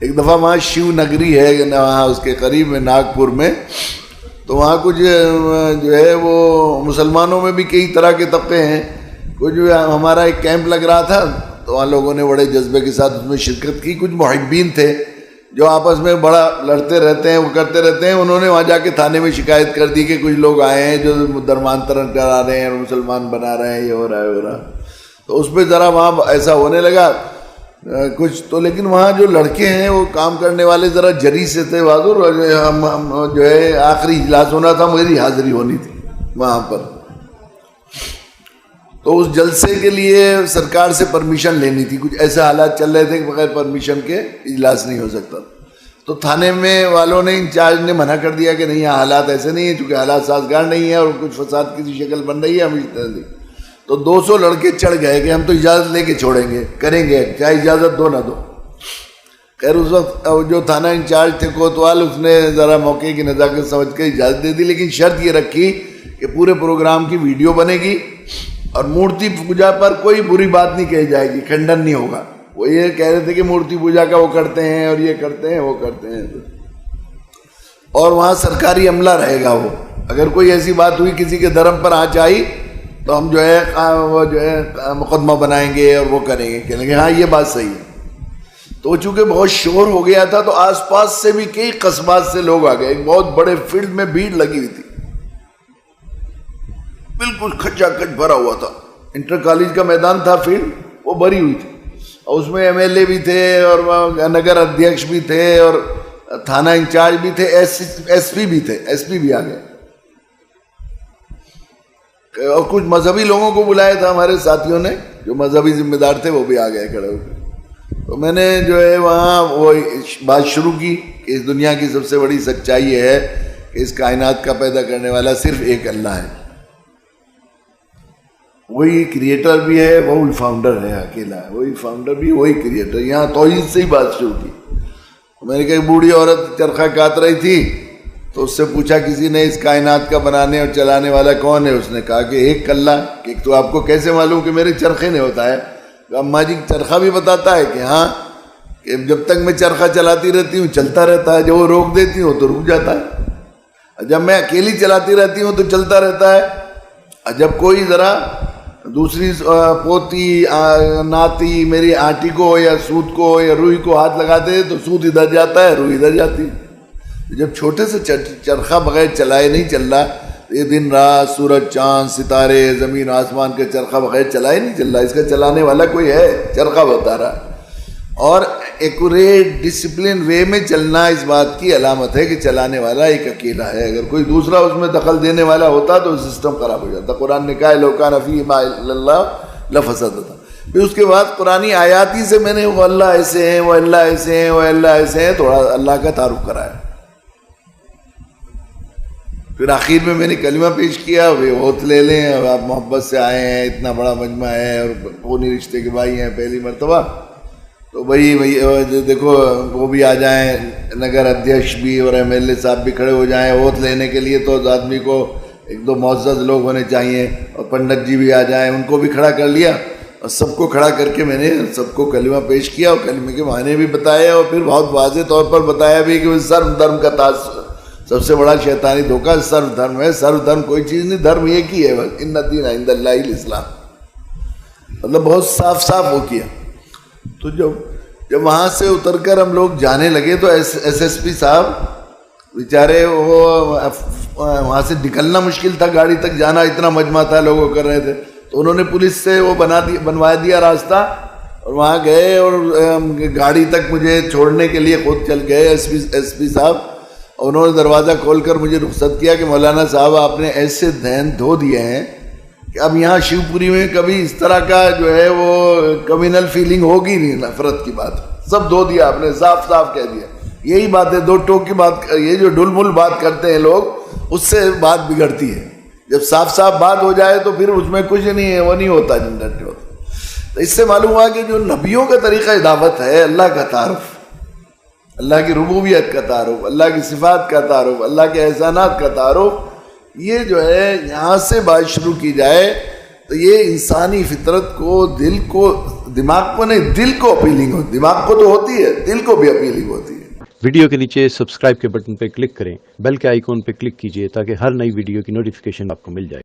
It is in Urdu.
ایک دفعہ وہاں شیو نگری ہے وہاں اس کے قریب میں ناگپور میں، تو وہاں کچھ جو ہے وہ مسلمانوں میں بھی کئی طرح کے طبقے ہیں. کچھ ہمارا ایک کیمپ لگ رہا تھا تو وہاں لوگوں نے بڑے جذبے کے ساتھ اس میں شرکت کی. کچھ محبین تھے جو آپس میں بڑا لڑتے رہتے ہیں، وہ کرتے رہتے ہیں. انہوں نے وہاں جا کے تھانے میں شکایت کر دی کہ کچھ لوگ آئے ہیں جو درمانترن کرا رہے ہیں اور مسلمان بنا رہے ہیں، یہ ہو رہا ہے. تو اس پہ ذرا وہاں ایسا ہونے لگا کچھ تو. لیکن وہاں جو لڑکے ہیں وہ کام کرنے والے ذرا جری سے تھے بہادر. ہم جو ہے آخری اجلاس ہونا تھا، میری حاضری ہونی تھی وہاں پر. تو اس جلسے کے لیے سرکار سے پرمیشن لینی تھی. کچھ ایسے حالات چل رہے تھے کہ بغیر پرمیشن کے اجلاس نہیں ہو سکتا. تو تھانے میں والوں نے، انچارج نے منع کر دیا کہ نہیں، یہاں حالات ایسے نہیں ہیں، چونکہ حالات سازگار نہیں ہیں اور کچھ فساد کی شکل بن رہی ہے. ہم تو 200 لڑکے چڑھ گئے کہ ہم تو اجازت لے کے چھوڑیں گے، کریں گے، چاہے اجازت دو نہ دو. خیر اس وقت جو تھانہ انچارج تھے کوتوال، اس نے ذرا موقع کی نزاکت سمجھ کے اجازت دے دی. لیکن شرط یہ رکھی کہ پورے پروگرام کی ویڈیو بنے گی اور مورتی پوجا پر کوئی بری بات نہیں کہی جائے گی، کھنڈن نہیں ہوگا. وہ یہ کہہ رہے تھے کہ مورتی پوجا کا وہ کرتے ہیں اور یہ کرتے ہیں وہ کرتے ہیں. اور وہاں سرکاری عملہ رہے گا. وہ اگر کوئی ایسی بات ہوئی کسی کے دھرم پر آنچ آئی تو ہم جو ہے مقدمہ بنائیں گے اور وہ کریں گے، کہنے گے ہاں یہ بات صحیح ہے. تو چونکہ بہت شور ہو گیا تھا تو آس پاس سے بھی کئی قصبات سے لوگ آ گئے. ایک بہت بڑے فیلڈ میں بھیڑ لگی ہوئی تھی، بالکل کھچا کھچ بھرا ہوا تھا. انٹر کالج کا میدان تھا، فیلڈ وہ بھری ہوئی تھی. اور اس میں ایم ایل اے بھی تھے اور نگر ادھیکش بھی تھے اور تھانہ انچارج بھی تھے، ایس پی بھی تھے، ایس پی بھی آ گئے. اور کچھ مذہبی لوگوں کو بلایا تھا ہمارے ساتھیوں نے، جو مذہبی ذمہ دار تھے وہ بھی آ گئے کھڑے ہو کے. تو میں نے جو ہے وہاں وہ بات شروع کی کہ اس دنیا کی سب سے بڑی سچائی یہ ہے کہ اس کائنات کا پیدا کرنے والا صرف ایک اللہ ہے. وہی کریٹر بھی ہے، وہی فاؤنڈر ہے، اکیلا ہے. وہی فاؤنڈر بھی، وہی کریٹر. یہاں توحید سے ہی بات شروع کی. میں نے کہا ایک بوڑھی عورت چرخہ کاٹ رہی تھی تو اس سے پوچھا کسی نے اس کائنات کا بنانے اور چلانے والا کون ہے؟ اس نے کہا کہ ایک اللہ. کہ تو آپ کو کیسے معلوم کہ میرے چرخے نے ہوتا ہے؟ اماں جی چرخہ بھی بتاتا ہے کہ ہاں، کہ جب تک میں چرخہ چلاتی رہتی ہوں چلتا رہتا ہے، جب وہ روک دیتی ہوں تو رک جاتا ہے. جب میں اکیلی چلاتی رہتی ہوں تو چلتا رہتا ہے. جب کوئی ذرا دوسری پوتی ناتی میری آنٹی کو یا سود کو یا روئی کو ہاتھ لگاتے تو سود ادھر جاتا ہے، روئی ادھر جاتی. جب چھوٹے سے چرخہ بغیر چلائے نہیں چل رہا، یہ دن رات، سورج چاند ستارے زمین آسمان کے چرخہ بغیر چلائے نہیں چل رہا. اس کا چلانے والا کوئی ہے، چرخہ بتا رہا. اور ایکوریٹ ڈسپلن وے میں چلنا اس بات کی علامت ہے کہ چلانے والا ایک اکیلا ہے. اگر کوئی دوسرا اس میں دخل دینے والا ہوتا تو سسٹم خراب ہو جاتا. قرآن نے کہا لو کان فیہما الا اللہ لفسدتا. پھر اس کے بعد قرآنی آیاتی سے میں نے وہ اللہ ایسے ہیں، وہ اللہ ایسے ہیں، وہ اللہ ایسے ہیں، تھوڑا اللہ کا تعارف کرایا. پھر آخر میں میں نے کلمہ پیش کیا، وہ ہوت لے لیں، اور آپ محبت سے آئے ہیں، اتنا بڑا مجمع ہے اور خونی رشتے کے بھائی ہیں پہلی مرتبہ، تو بھائی دیکھو وہ بھی آ جائیں، نگر ادھیکش بھی اور ایم ایل اے صاحب بھی کھڑے ہو جائیں. ہوت لینے کے لیے تو آدمی کو ایک دو معزز لوگ ہونے چاہیے، اور پنڈت جی بھی آ جائیں، ان کو بھی کھڑا کر لیا. اور سب کو کھڑا کر کے میں نے سب کو کلمہ پیش کیا اور کلمے کے معنی بھی بتائے، اور پھر بہت واضح طور پر بتایا بھی کہ سرو دھرم کا تاج سب سے بڑا شیطانی دھوکہ سرو دھرم ہے. سرو دھرم کوئی چیز نہیں، دھرم ایک ہی ہے بس، ان الدین عند اللہ الاسلام. مطلب بہت صاف صاف ہو کیا. تو جب وہاں سے اتر کر ہم لوگ جانے لگے تو ایس پی صاحب بیچارے وہ وہاں سے نکلنا مشکل تھا، گاڑی تک جانا اتنا مجمع تھا، لوگوں کر رہے تھے. تو انہوں نے پولیس سے وہ بنوا دیا راستہ، اور وہاں گئے اور گاڑی تک مجھے چھوڑنے کے لیے خود چل گئے ایس پی صاحب. اور انہوں نے دروازہ کھول کر مجھے رخصت کیا کہ مولانا صاحب آپ نے ایسے ذہن دھو دیے ہیں کہ اب یہاں شیو پوری میں کبھی اس طرح کا جو ہے وہ کمیونل فیلنگ ہوگی نہیں، نفرت کی بات سب دھو دیا آپ نے، صاف صاف کہہ دیا. یہی بات ہے، دو ٹوک کی بات، یہ جو ڈل مل بات کرتے ہیں لوگ، اس سے بات بگڑتی ہے. جب صاف صاف بات ہو جائے تو پھر اس میں کچھ نہیں ہے، وہ نہیں ہوتا جنرٹ ہوتا. تو اس سے معلوم ہوا کہ جو نبیوں کا طریقہ دعوت ہے، اللہ کا تعارف، اللہ کی ربوبیت کا تعارف، اللہ کی صفات کا تعارف، اللہ کے احسانات کا تعارف، یہ جو ہے یہاں سے بات شروع کی جائے تو یہ انسانی فطرت کو، دل کو، دماغ کو نہیں، دل کو اپیلنگ ہوتی، دماغ کو تو ہوتی ہے، دل کو بھی اپیلنگ ہوتی ہے. ویڈیو کے نیچے سبسکرائب کے بٹن پہ کلک کریں، بیل کے آئیکن پہ کلک کیجئے تاکہ ہر نئی ویڈیو کی نوٹیفیکیشن آپ کو مل جائے.